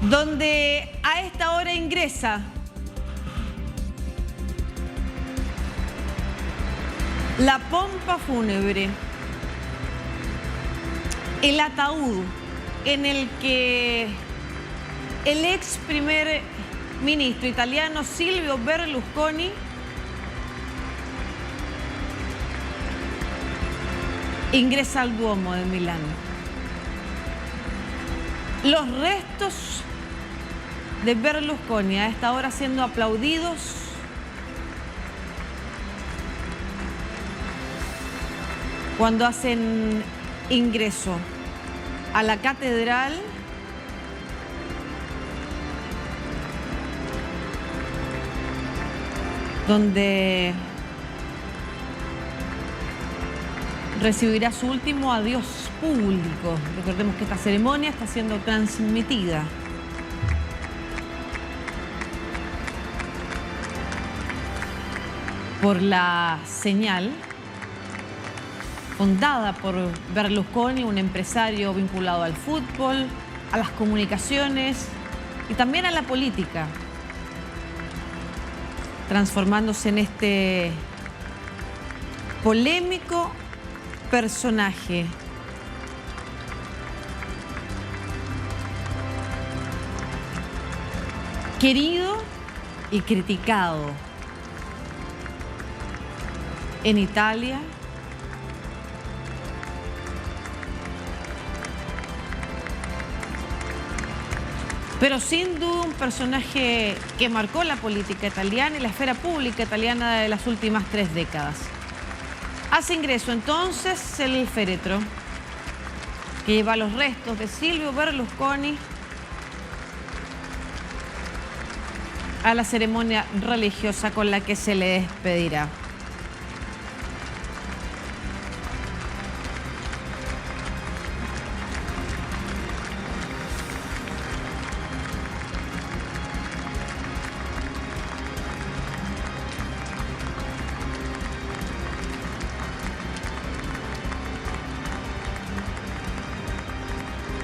donde a esta hora ingresa la pompa fúnebre, el ataúd en el que el ex primer ministro italiano Silvio Berlusconi ingresa al Duomo de Milán. Los restos de Berlusconi a esta hora siendo aplaudidos cuando hacen ingreso a la catedral donde recibirá su último adiós público. Recordemos que esta ceremonia está siendo transmitida por la señal, fundada por Berlusconi, un empresario vinculado al fútbol, a las comunicaciones y también a la política, transformándose en este polémico personaje querido y criticado en Italia, pero sin duda un personaje que marcó la política italiana y la esfera pública italiana de las últimas 3 décadas. Hace ingreso entonces el féretro que lleva los restos de Silvio Berlusconi a la ceremonia religiosa con la que se le despedirá.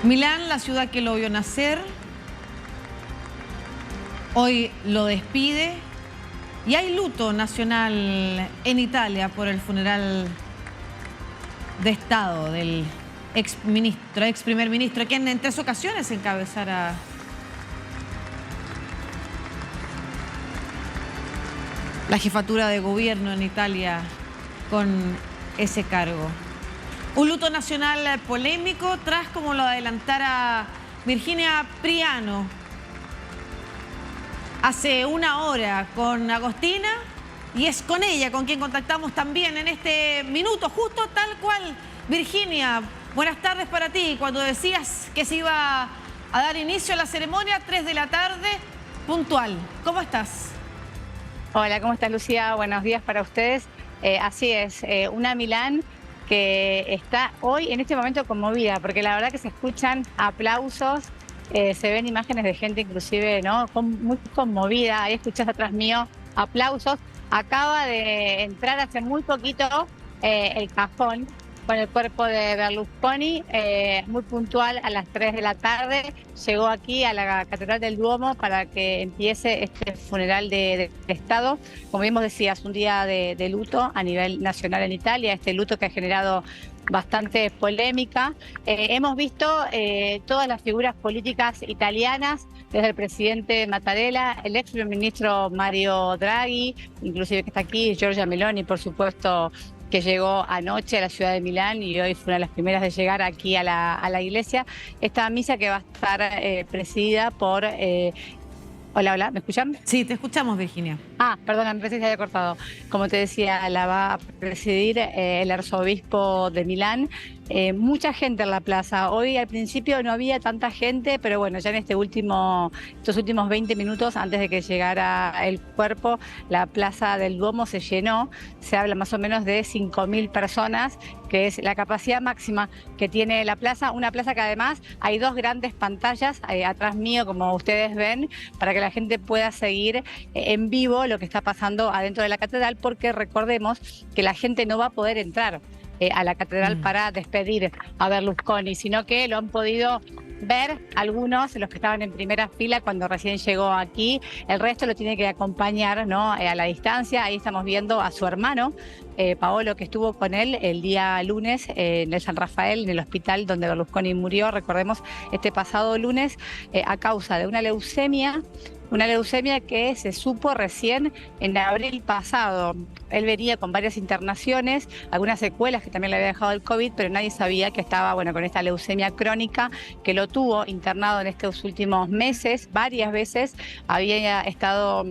Milán, la ciudad que lo vio nacer, hoy lo despide y hay luto nacional en Italia por el funeral de Estado del ex primer ministro, quien en 3 ocasiones encabezara la jefatura de gobierno en Italia con ese cargo. Un luto nacional polémico tras, como lo adelantara Virginia Priano hace una hora con Agostina, y es con ella con quien contactamos también en este minuto, justo tal cual. Virginia, buenas tardes para ti. Cuando decías que se iba a dar inicio a la ceremonia, 3 de la tarde, puntual. ¿Cómo estás? Hola, ¿cómo estás, Lucía? Buenos días para ustedes. Así es, una Milán que está hoy en este momento conmovida, porque la verdad que se escuchan aplausos, se ven imágenes de gente inclusive, ¿no?, muy conmovida. Ahí escuchás atrás mío aplausos. Acaba de entrar hace muy poquito el cajón con el cuerpo de Berlusconi, muy puntual a las 3 de la tarde. Llegó aquí a la Catedral del Duomo para que empiece este funeral de Estado. Como bien vos decías, un día de luto a nivel nacional en Italia, este luto que ha generado bastante polémica. Hemos visto todas las figuras políticas italianas, desde el presidente Mattarella, el ex primer ministro Mario Draghi, inclusive que está aquí, Giorgia Meloni, por supuesto, que llegó anoche a la ciudad de Milán y hoy fue una de las primeras de llegar aquí a la iglesia. Esta misa que va a estar presidida por... Hola, ¿me escuchan? Sí, te escuchamos, Virginia. Perdona, me pensé que se había cortado. Como te decía, la va a presidir el arzobispo de Milán. Mucha gente en la plaza. Hoy al principio no había tanta gente, pero bueno, ya en estos últimos 20 minutos antes de que llegara el cuerpo, la plaza del Duomo se llenó. Se habla más o menos de 5.000 personas, que es la capacidad máxima que tiene la plaza. Una plaza que además hay 2 grandes pantallas atrás mío, como ustedes ven, para que la gente pueda seguir en vivo lo que está pasando adentro de la catedral, porque recordemos que la gente no va a poder entrar a la catedral para despedir a Berlusconi, sino que lo han podido ver algunos, los que estaban en primera fila cuando recién llegó aquí. El resto lo tiene que acompañar, ¿no? A la distancia. Ahí estamos viendo a su hermano, Paolo, que estuvo con él el día lunes en el San Rafael, en el hospital donde Berlusconi murió, recordemos, este pasado lunes, a causa de una leucemia que se supo recién en abril pasado. Él venía con varias internaciones, algunas secuelas que también le había dejado el COVID, pero nadie sabía que estaba, bueno, con esta leucemia crónica, que lo tuvo internado en estos últimos meses, varias veces. Había estado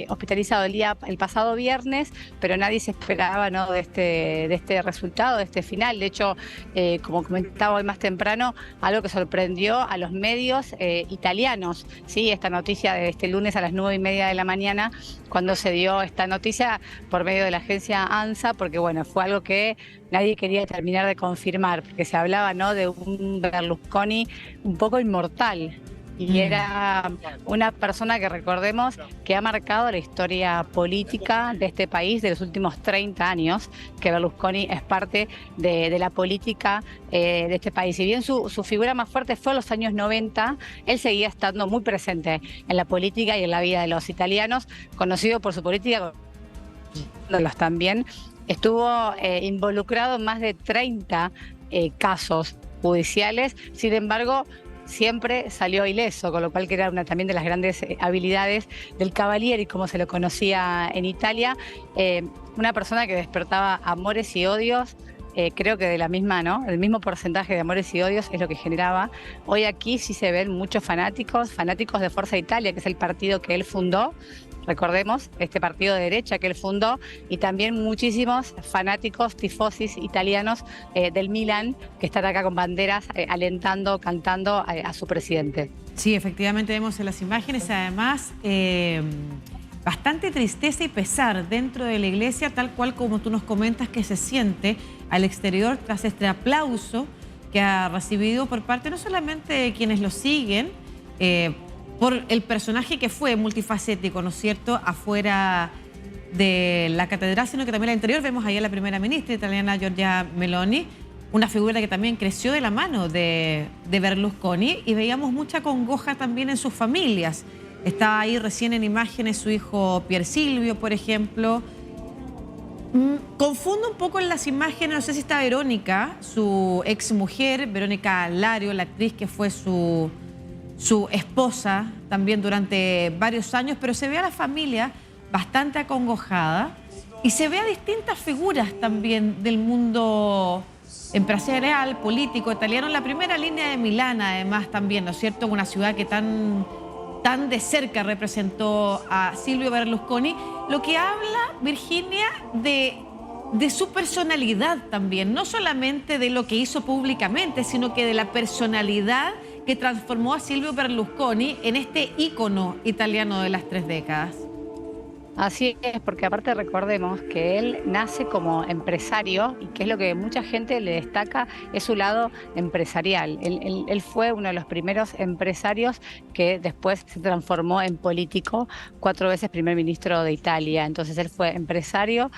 hospitalizado el pasado viernes, pero nadie se esperaba, ¿no?, de este resultado, de este final. De hecho, como comentaba hoy más temprano, algo que sorprendió a los medios italianos, ¿sí? Esta noticia de este lunes a las 9:30 de la mañana, cuando se dio esta noticia por medio de la agencia ANSA, porque bueno, fue algo que nadie quería terminar de confirmar, porque se hablaba, ¿no?, de un Berlusconi un poco inmortal. Y era una persona que, recordemos, que ha marcado la historia política de este país de los últimos 30 años, que Berlusconi es parte de la política de este país. Si bien su figura más fuerte fue en los años 90, él seguía estando muy presente en la política y en la vida de los italianos, conocido por su política, también estuvo involucrado en más de 30 casos judiciales. Sin embargo, siempre salió ileso, con lo cual que era una también de las grandes habilidades del Cavalieri, como se lo conocía en Italia, una persona que despertaba amores y odios. Creo que de la misma, ¿no?, el mismo porcentaje de amores y odios es lo que generaba. Hoy aquí sí se ven muchos fanáticos de Forza Italia, que es el partido que él fundó. Recordemos, este partido de derecha que él fundó, y también muchísimos fanáticos, tifosis italianos del Milan, que están acá con banderas alentando, cantando a su presidente. Sí, efectivamente vemos en las imágenes, además, bastante tristeza y pesar dentro de la iglesia, tal cual como tú nos comentas que se siente al exterior tras este aplauso que ha recibido por parte no solamente de quienes lo siguen, por el personaje que fue multifacético, ¿no es cierto?, afuera de la catedral, sino que también al interior. Vemos ahí a la primera ministra italiana, Giorgia Meloni, una figura que también creció de la mano de Berlusconi, y veíamos mucha congoja también en sus familias. Estaba ahí recién en imágenes su hijo Pier Silvio, por ejemplo. Confundo un poco en las imágenes, no sé si está Verónica, su exmujer, Verónica Lario, la actriz que fue su esposa también durante varios años, pero se ve a la familia bastante acongojada y se ve a distintas figuras también del mundo empresarial, político, italiano, en la primera línea de Milán, además también, ¿no es cierto?, una ciudad que tan de cerca representó a Silvio Berlusconi, lo que habla, Virginia, de su personalidad también, no solamente de lo que hizo públicamente, sino que de la personalidad que transformó a Silvio Berlusconi en este ícono italiano de las 3 décadas. Así es, porque aparte recordemos que él nace como empresario, y que es lo que mucha gente le destaca, es su lado empresarial. Él fue uno de los primeros empresarios que después se transformó en político, 4 veces primer ministro de Italia. Entonces él fue empresario,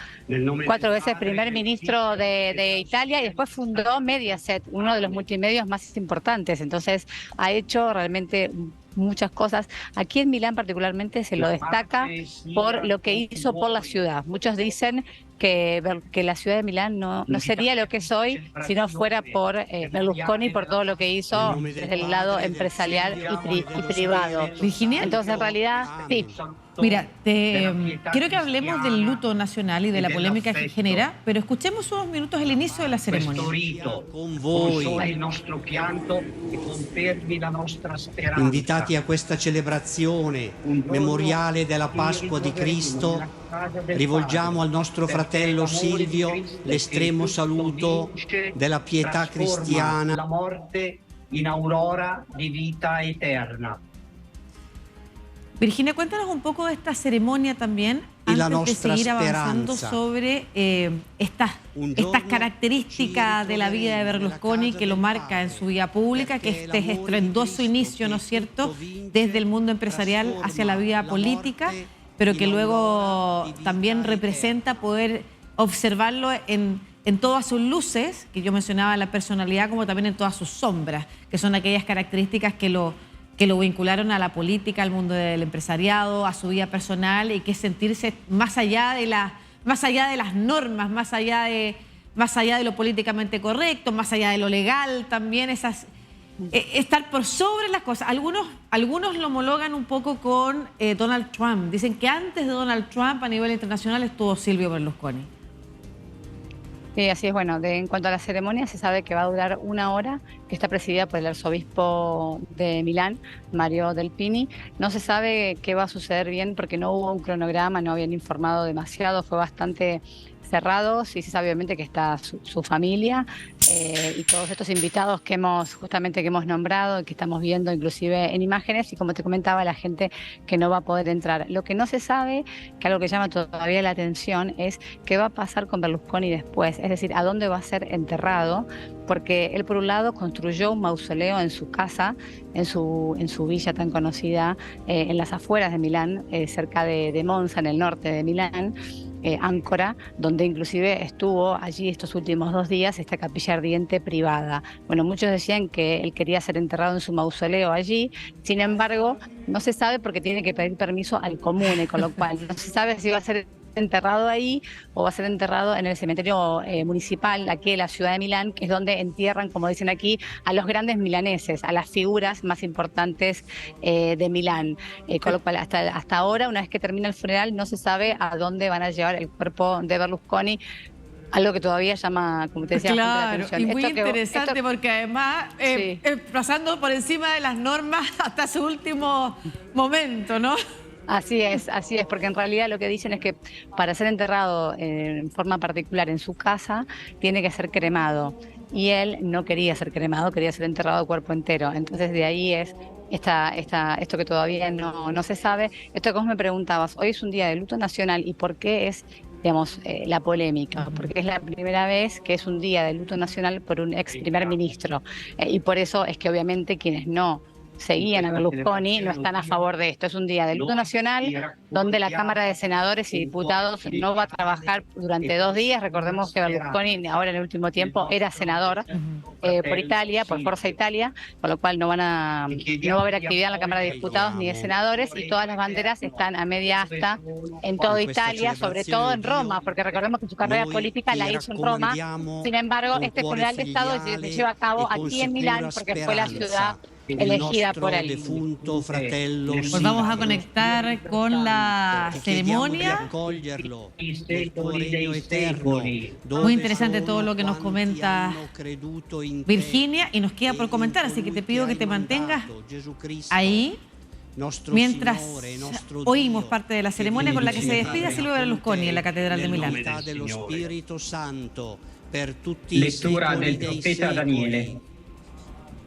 4 veces primer ministro de Italia, y después fundó Mediaset, uno de los multimedios más importantes. Entonces ha hecho realmente muchas cosas. Aquí en Milán particularmente se lo destaca por lo que hizo por la ciudad. Muchos dicen que la ciudad de Milán no sería lo que es hoy si no fuera por Berlusconi, por todo lo que hizo desde el lado empresarial y privado. Virginia. Entonces, en realidad, sí. Mira, quiero que hablemos del luto nacional y de la polémica que genera, pero escuchemos unos minutos el inicio de la ceremonia. Invitati a questa celebrazione memoriale della Pasqua di Cristo, rivolgiamo al nostro fratello Silvio l'estremo saluto della pietà cristiana. La morte in aurora di vita eterna. Virginia, cuéntanos un poco de esta ceremonia también, antes de seguir avanzando sobre estas características de la vida de Berlusconi que lo marca en su vida pública, que este es estruendoso inicio, ¿no es cierto?, desde el mundo empresarial hacia la vida política, pero que luego también representa poder observarlo en en todas sus luces, que yo mencionaba la personalidad, como también en todas sus sombras, que son aquellas características que lo vincularon a la política, al mundo del empresariado, a su vida personal, y que es sentirse más allá de las normas, más allá de lo políticamente correcto, más allá de lo legal, también estar por sobre las cosas. Algunos lo homologan un poco con Donald Trump. Dicen que antes de Donald Trump a nivel internacional estuvo Silvio Berlusconi. Sí, así es. Bueno, en cuanto a la ceremonia, se sabe que va a durar 1 hora, que está presidida por el arzobispo de Milán, Mario Delpini. No se sabe qué va a suceder bien porque no hubo un cronograma, no habían informado demasiado, fue bastante cerrado. Sí se sabe obviamente que está su familia y todos estos invitados que hemos nombrado, que estamos viendo inclusive en imágenes, y como te comentaba, la gente que no va a poder entrar. Lo que no se sabe, que algo que llama todavía la atención, es qué va a pasar con Berlusconi después, es decir, a dónde va a ser enterrado, porque él por un lado construyó un mausoleo en su casa, en su villa tan conocida, en las afueras de Milán, cerca de Monza, en el norte de Milán, Áncora, donde inclusive estuvo allí estos últimos 2 días esta capilla ardiente privada. Bueno, muchos decían que él quería ser enterrado en su mausoleo allí, sin embargo, no se sabe porque tiene que pedir permiso al comune, con lo cual no se sabe si va a ser enterrado ahí o va a ser enterrado en el cementerio municipal aquí de la ciudad de Milán, que es donde entierran, como dicen aquí, a los grandes milaneses, a las figuras más importantes de Milán. Con lo cual, hasta ahora, una vez que termina el funeral, no se sabe a dónde van a llevar el cuerpo de Berlusconi. Algo que todavía llama, como te decía, claro, la atención. Y muy interesante porque además sí, pasando por encima de las normas hasta su último momento, ¿no? Así es, porque en realidad lo que dicen es que para ser enterrado en forma particular en su casa tiene que ser cremado, y él no quería ser cremado, quería ser enterrado cuerpo entero. Entonces de ahí es esto que todavía no se sabe. Esto que vos me preguntabas, hoy es un día de luto nacional, ¿y por qué es, digamos, la polémica? Porque es la primera vez que es un día de luto nacional por un ex primer ministro, y por eso es que obviamente quienes no seguían a Berlusconi no están a favor de esto. Es un día de luto nacional donde la Cámara de Senadores y Diputados no va a traber durante 2 días. Recordemos que Berlusconi ahora en el último tiempo era senador por Italia, por Forza Italia, con lo cual no va a haber actividad en la Cámara de Diputados ni de senadores, y todas las banderas están a media asta en toda Italia, sobre todo en Roma, porque recordemos que su carrera política la hizo en Roma. Sin embargo, este funeral de Estado se lleva a cabo aquí en Milán porque fue la ciudad elegida por él. Pues vamos a conectar con la ceremonia. Muy interesante todo lo que nos comenta Virginia, y nos queda por comentar, así que te pido que te mantengas ahí mientras oímos parte de la ceremonia con la que se despide Silvio Berlusconi en la Catedral de Milán. Lettura del profeta Daniele.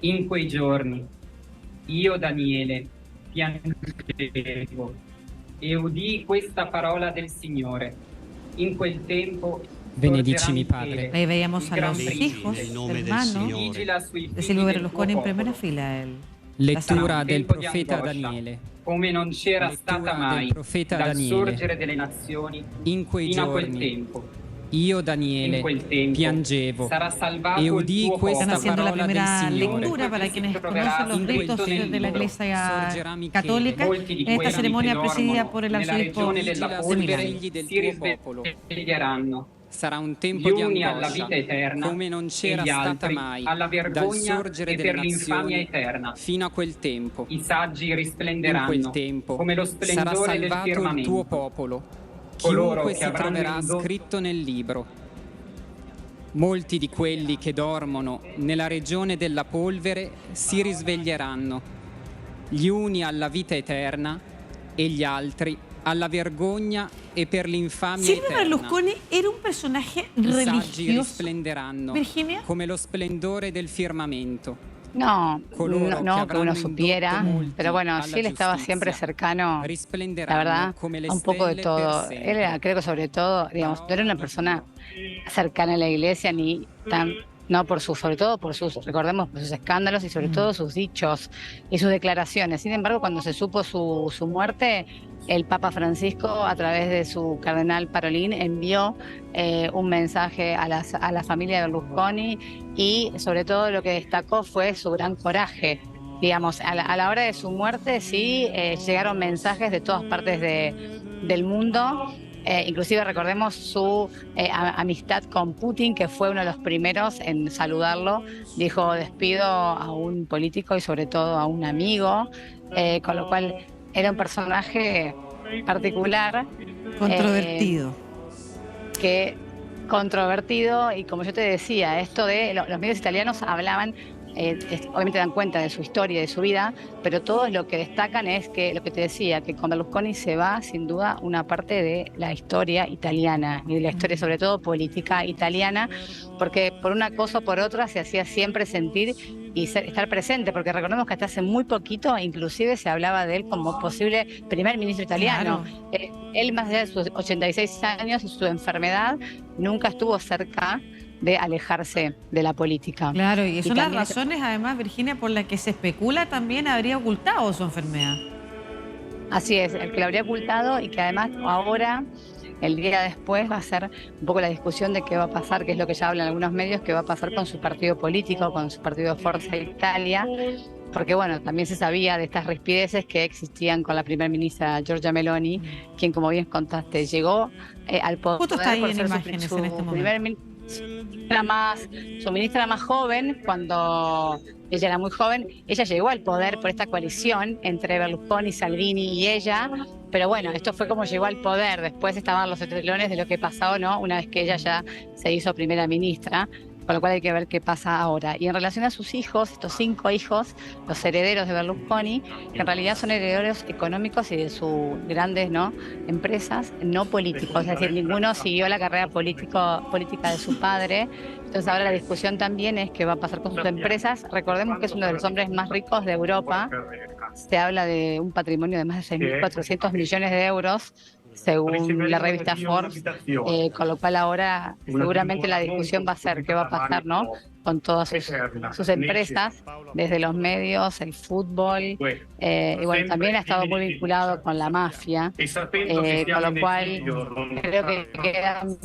In quei giorni io Daniele piangevo e udì questa parola del Signore. In quel tempo Benedicimi Padre. Ahí veíamos a los hijos, hermanos de Silvio Berlusconi en primera fila. Lettura del profeta Daniele. Come non c'era stata mai dal sorgere delle nazioni in quei fino a quel giorni tempo. Io Daniele piangevo e udì questa parola del Signore. Lectura para quienes conocen los ritos de la Iglesia Católica, en esta ceremonia presidida por el arzobispo de Milano. Sarà un tempo di angoscia, come non c'era stata mai dal sorgere delle nazioni fino a quel tempo. I saggi In quel tempo come lo sarà splendore del salvato il firmamento. tuo popolo, Coloro chiunque che si avranno troverà indotto scritto nel libro. Molti di quelli che dormono nella regione della polvere si risveglieranno, gli uni alla vita eterna e gli altri alla vergogna e per l'infamia Silvio eterna. Berlusconi era un personaje I saggi religioso, risplenderanno Virginia. come lo splendore del firmamento. No, Coloro no che que uno avranno supiera, indotto molti pero bueno, alla sí, él estaba giustizia siempre cercano, la risplenderanno verdad, come le a un poco de stelle todo. per Él sempre. era, creo que sobre todo, digamos, no era una persona cercana a la iglesia ni tan ¿no? Sobre todo por recordemos, por sus escándalos y sobre todo sus dichos y sus declaraciones. Sin embargo, cuando se supo su muerte, el Papa Francisco, a través de su cardenal Parolin, envió un mensaje a la familia de Berlusconi y sobre todo lo que destacó fue su gran coraje. Digamos, a la hora de su muerte sí llegaron mensajes de todas partes del mundo. Inclusive recordemos su amistad con Putin, que fue uno de los primeros en saludarlo. Dijo: despido a un político y sobre todo a un amigo, con lo cual era un personaje particular. Controvertido. Controvertido, y como yo te decía, esto de los medios italianos hablaban, obviamente dan cuenta de su historia, de su vida, pero todo lo que destacan es que, lo que te decía, que con Berlusconi se va sin duda una parte de la historia italiana y de la historia sobre todo política italiana, porque por una cosa o por otra se hacía siempre sentir y estar presente, porque recordemos que hasta hace muy poquito inclusive se hablaba de él como posible primer ministro italiano. Claro. Él, más allá de sus 86 años y su enfermedad, nunca estuvo cerca de alejarse de la política. Claro, y son las razones, además, Virginia, por las que se especula también habría ocultado su enfermedad. Así es, el que lo habría ocultado, y que además ahora, el día después, va a ser un poco la discusión de qué va a pasar, que es lo que ya hablan algunos medios, qué va a pasar con su partido político, con su partido Forza Italia, porque bueno, también se sabía de estas rispideces que existían con la primera ministra Giorgia Meloni, quien, como bien contaste, llegó al poder. Justo está ahí en imágenes en este momento. Su ministra más joven, cuando ella era muy joven, ella llegó al poder por esta coalición entre Berlusconi, Salvini y ella, pero bueno, esto fue como llegó al poder. Después estaban los entretelones de lo que pasó, ¿no? Una vez que ella ya se hizo primera ministra, con lo cual hay que ver qué pasa ahora. Y en relación a sus hijos, estos 5 hijos, los herederos de Berlusconi, que en realidad son herederos económicos y de sus grandes, ¿no?, empresas, no políticos, es decir, ninguno siguió la carrera política de su padre. Entonces ahora la discusión también es qué va a pasar con sus empresas. Recordemos que es uno de los hombres más ricos de Europa. Se habla de un patrimonio de más de 6.400 millones de euros, según la revista Forbes, con lo cual ahora seguramente la discusión va a ser qué va a pasar, ¿no?, con todas sus empresas, desde los medios, el fútbol, y bueno, también ha estado muy vinculado con la mafia, con lo cual creo que quedan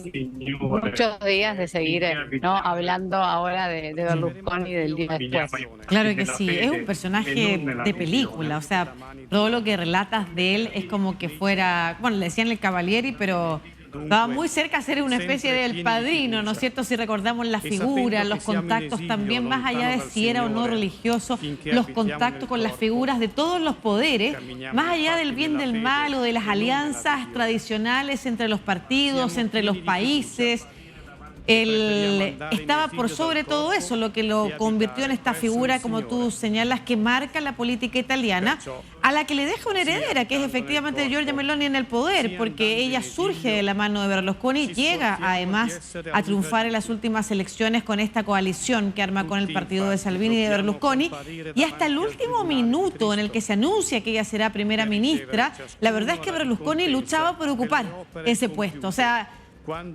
muchos días de seguir, ¿no?, hablando ahora de Berlusconi y del día después. Claro que sí, es un personaje de película, o sea, todo lo que relatas de él es como que fuera, bueno, le decían el Cavalieri, pero estaba muy cerca de ser una especie del Padrino, ¿no es cierto? Si recordamos la figura, los contactos también, más allá de si era o no religioso, los contactos con las figuras de todos los poderes, más allá del bien, del mal o de las alianzas tradicionales entre los partidos, entre los países. Él estaba por sobre todo eso, lo que lo convirtió en esta figura, como tú señalas, que marca la política italiana, a la que le deja una heredera, que es efectivamente Giorgia Meloni en el poder, porque ella surge de la mano de Berlusconi, llega además a triunfar en las últimas elecciones con esta coalición que arma con el partido de Salvini y de Berlusconi, y hasta el último minuto en el que se anuncia que ella será primera ministra, la verdad es que Berlusconi luchaba por ocupar ese puesto, o sea,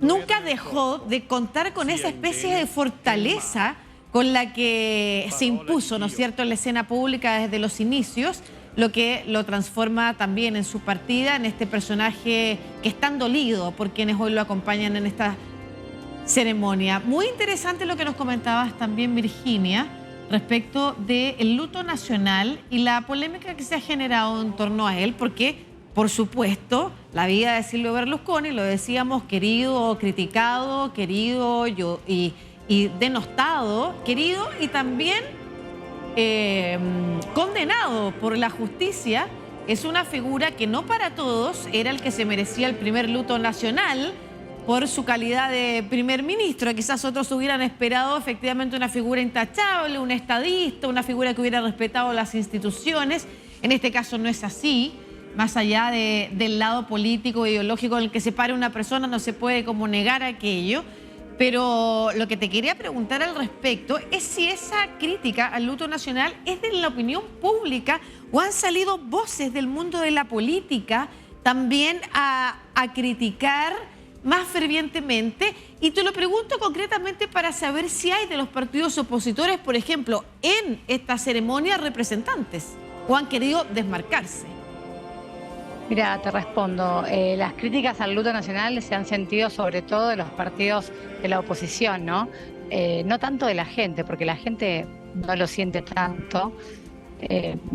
nunca dejó de contar con esa especie de fortaleza con la que se impuso, ¿no es cierto?, en la escena pública desde los inicios, lo que lo transforma también en su partida, en este personaje que es tan dolido por quienes hoy lo acompañan en esta ceremonia. Muy interesante lo que nos comentabas también, Virginia, respecto del luto nacional y la polémica que se ha generado en torno a él, porque por supuesto, la vida de Silvio Berlusconi, lo decíamos, querido, criticado, querido y denostado, querido y también condenado por la justicia. Es una figura que no para todos era el que se merecía el primer luto nacional por su calidad de primer ministro. Quizás otros hubieran esperado efectivamente una figura intachable, un estadista, una figura que hubiera respetado las instituciones. En este caso no es así. Más allá del lado político e ideológico en el que se pare una persona, no se puede como negar aquello. Pero lo que te quería preguntar al respecto es si esa crítica al luto nacional es de la opinión pública o han salido voces del mundo de la política también a criticar más fervientemente. Y te lo pregunto concretamente para saber si hay de los partidos opositores, por ejemplo, en esta ceremonia representantes o han querido desmarcarse. Mira, te respondo. Las críticas al luto nacional se han sentido sobre todo de los partidos de la oposición, ¿no? No tanto de la gente, porque la gente no lo siente tanto.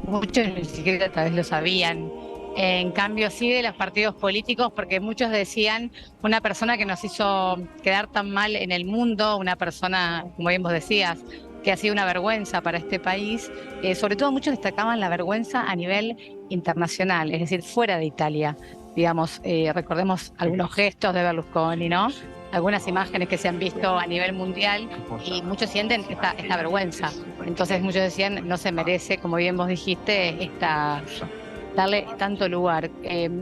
Muchos ni siquiera tal vez lo sabían. En cambio, sí de los partidos políticos, porque muchos decían una persona que nos hizo quedar tan mal en el mundo, una persona, como bien vos decías, que ha sido una vergüenza para este país. Sobre todo muchos destacaban la vergüenza a nivel internacional, es decir, fuera de Italia. Digamos, recordemos algunos gestos de Berlusconi, ¿no? Algunas imágenes que se han visto a nivel mundial y muchos sienten esta vergüenza. Entonces muchos decían, no se merece, como bien vos dijiste, darle tanto lugar.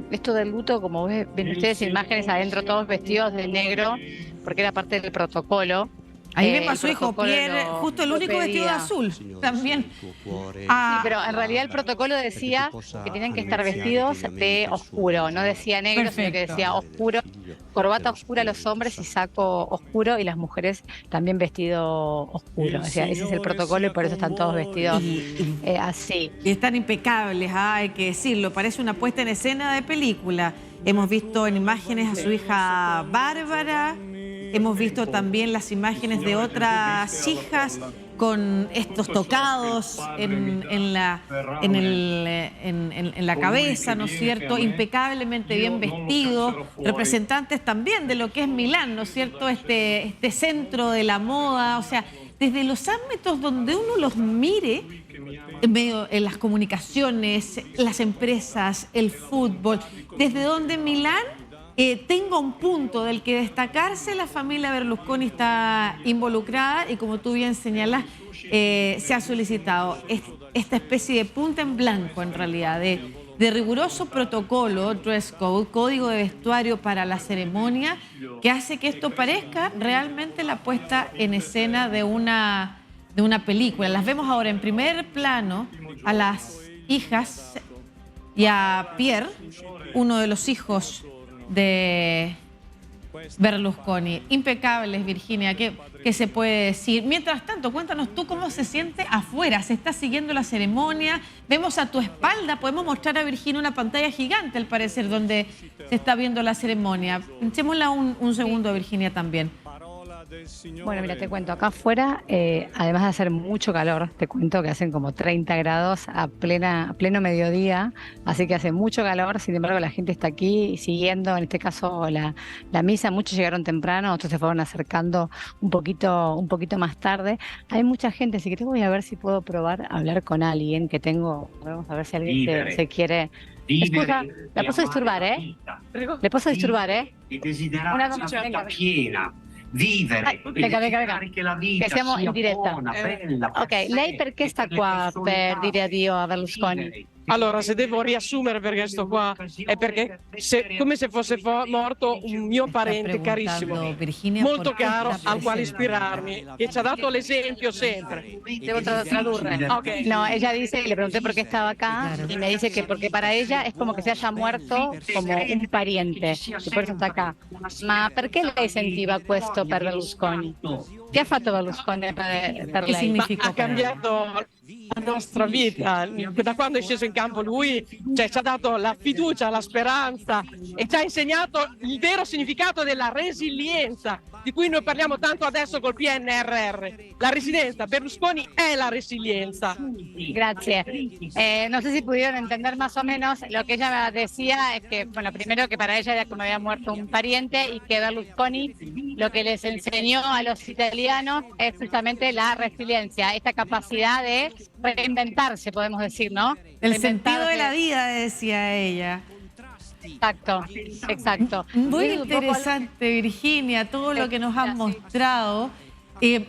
Esto del luto, como ven ustedes, imágenes adentro, todos vestidos de negro, porque era parte del protocolo. Ahí me pasó, hijo Pierre, justo el único vestido de azul, también. Sí, pero en realidad el protocolo decía que tenían que estar vestidos de oscuro, no decía negro, sino que decía oscuro, corbata oscura los hombres y saco oscuro, y las mujeres también vestido oscuro. O sea, ese es el protocolo y por eso están todos vestidos así. Y están impecables, hay que decirlo, parece una puesta en escena de película. Hemos visto en imágenes a su hija Bárbara. Hemos visto también las imágenes de otras hijas con estos tocados en la cabeza, ¿no es cierto? Impecablemente bien vestidos, representantes también de lo que es Milán, ¿no es cierto? Este centro de la moda, o sea, desde los ámbitos donde uno los mire, en las comunicaciones, las empresas, el fútbol, desde donde Milán tenga un punto del que destacarse, la familia Berlusconi está involucrada y, como tú bien señalas, se ha solicitado esta especie de punta en blanco, en realidad, de riguroso protocolo, dress code, código de vestuario para la ceremonia, que hace que esto parezca realmente la puesta en escena de una película. Las vemos ahora en primer plano a las hijas y a Pierre, uno de los hijos de Berlusconi. Impecables, Virginia, ¿qué se puede decir? Mientras tanto, cuéntanos tú cómo se siente afuera. Se está siguiendo la ceremonia. Vemos a tu espalda, podemos mostrar a Virginia una pantalla gigante, al parecer, donde se está viendo la ceremonia. Echémosla un segundo a Virginia también. Bueno, mira, te cuento, acá afuera, además de hacer mucho calor, te cuento que hacen como 30 grados a pleno mediodía, así que hace mucho calor. Sin embargo, la gente está aquí siguiendo, en este caso, la misa. Muchos llegaron temprano, otros se fueron acercando un poquito más tarde. Hay mucha gente, así que voy a ver si puedo probar a hablar con alguien que tengo. Vamos a ver si alguien se quiere... Escucha, la posso disturbar, ¿eh? Le posso disturbar, ¿eh? Una conversazione piena. Vivere, venga. Che siamo in diretta. Ok, lei perché sta qua per dire addio a Berlusconi? Allora, se devo riassumere perché sto qua, è perché come se fosse morto un mio parente carissimo, molto caro, al quale ispirarmi, che ci ha dato l'esempio sempre. Devo tradurre. Okay. No, ella dice, le pregunté por qué estaba acá, y me dice que porque para ella es como que se haya muerto como un pariente, y por eso está acá. Ma perché lei sentiva questo per Berlusconi? Che ha fatto Berlusconi per lei? Significa Ha cambiato la nostra vita. Da quando è sceso in campo lui, cioè, ci ha dato la fiducia, la speranza e ci ha insegnato il vero significato della resilienza, di cui noi parliamo tanto adesso col PNRR. La resilienza, Berlusconi è la resiliencia. Gracias. No sé si pudieron entender más o menos. Lo que ella decía es que, bueno, primero que para ella era como había muerto un pariente y que Berlusconi lo que les enseñó a los italianos es justamente la resiliencia, esta capacidad de reinventarse, podemos decir, ¿no? El sentido de la vida, decía ella. Exacto. Muy interesante, Virginia, todo lo que nos han mostrado.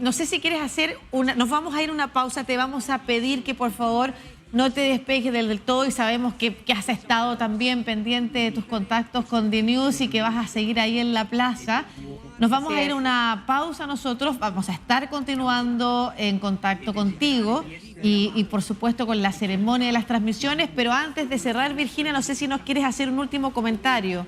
No sé si quieres hacer nos vamos a ir a una pausa, te vamos a pedir que por favor no te despegues del todo, y sabemos que has estado también pendiente de tus contactos con The News y que vas a seguir ahí en la plaza. Nos vamos a ir a una pausa nosotros, vamos a estar continuando en contacto contigo y por supuesto con la ceremonia de las transmisiones, pero antes de cerrar, Virginia, no sé si nos quieres hacer un último comentario.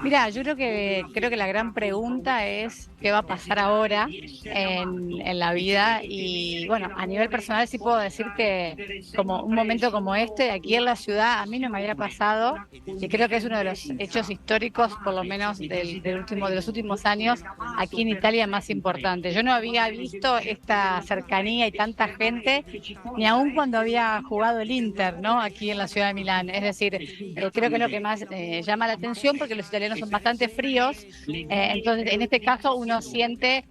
Mira, yo creo que la gran pregunta es qué va a pasar ahora en la vida. Y bueno, a nivel personal sí puedo decir que como un momento como este, aquí en la ciudad, a mí no me había pasado, y creo que es uno de los hechos históricos, por lo menos de los últimos años, aquí en Italia más importante. Yo no había visto esta cercanía y tanta gente, ni aún cuando había jugado el Inter, ¿no? Aquí en la ciudad de Milán. Es decir, creo que es lo que más llama la atención, porque los italianos son bastante fríos, entonces en este caso uno siente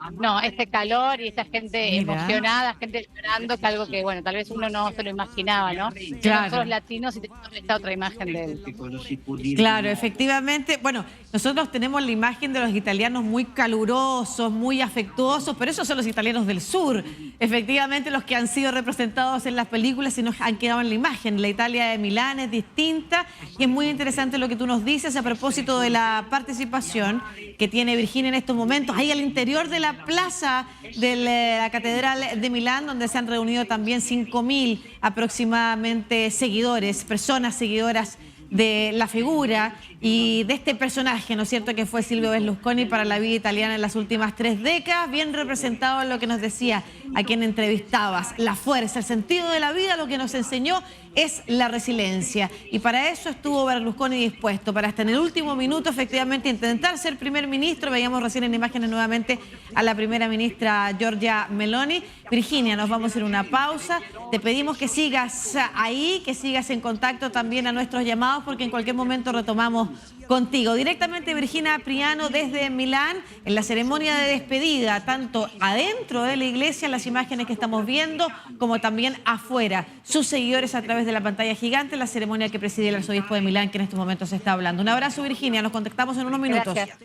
este calor y esta gente emocionada, gente llorando, que algo que bueno, tal vez uno no se lo imaginaba, ¿no? Claro. Nosotros latinos y tenemos esta otra imagen de él. Claro, efectivamente. Bueno, nosotros tenemos la imagen de los italianos muy calurosos, muy afectuosos, pero esos son los italianos del sur. Efectivamente, los que han sido representados en las películas y nos han quedado en la imagen. La Italia de Milán es distinta y es muy interesante lo que tú nos dices a propósito de la participación que tiene Virginia en estos momentos. Ahí al interior de la plaza de la Catedral de Milán, donde se han reunido también 5.000 aproximadamente seguidores, personas seguidoras de la figura y de este personaje, ¿no es cierto?, que fue Silvio Berlusconi para la vida italiana en las últimas 3 décadas, bien representado en lo que nos decía a quien entrevistabas, la fuerza, el sentido de la vida, lo que nos enseñó es la resiliencia. Y para eso estuvo Berlusconi dispuesto, para hasta en el último minuto efectivamente intentar ser primer ministro. Veíamos recién en imágenes nuevamente a la primera ministra Giorgia Meloni. Virginia, nos vamos a ir a una pausa. Te pedimos que sigas ahí, que sigas en contacto también a nuestros llamados, porque en cualquier momento retomamos contigo. Directamente Virginia Priano desde Milán, en la ceremonia de despedida, tanto adentro de la iglesia, las imágenes que estamos viendo, como también afuera. Sus seguidores a través de la pantalla gigante, la ceremonia que preside el arzobispo de Milán, que en estos momentos se está hablando. Un abrazo, Virginia, nos contactamos en unos minutos. Gracias.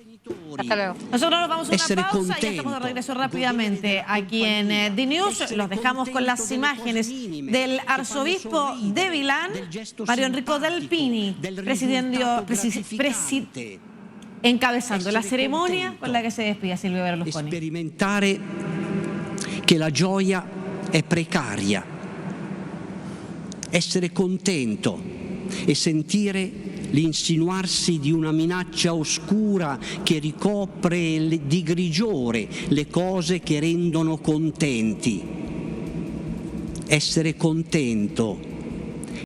Hasta luego. Nosotros nos vamos a una pausa y ya estamos de regreso rápidamente aquí en The News. Los dejamos con las imágenes del arzobispo de Milán, Mario Enrico Delpini, encabezando la ceremonia con la que se despide Silvio Berlusconi. Sperimentare che la gioia è precaria, essere contento e sentire l'insinuarsi di una minaccia oscura che ricopre di grigiore le cose che rendono contenti. Essere contento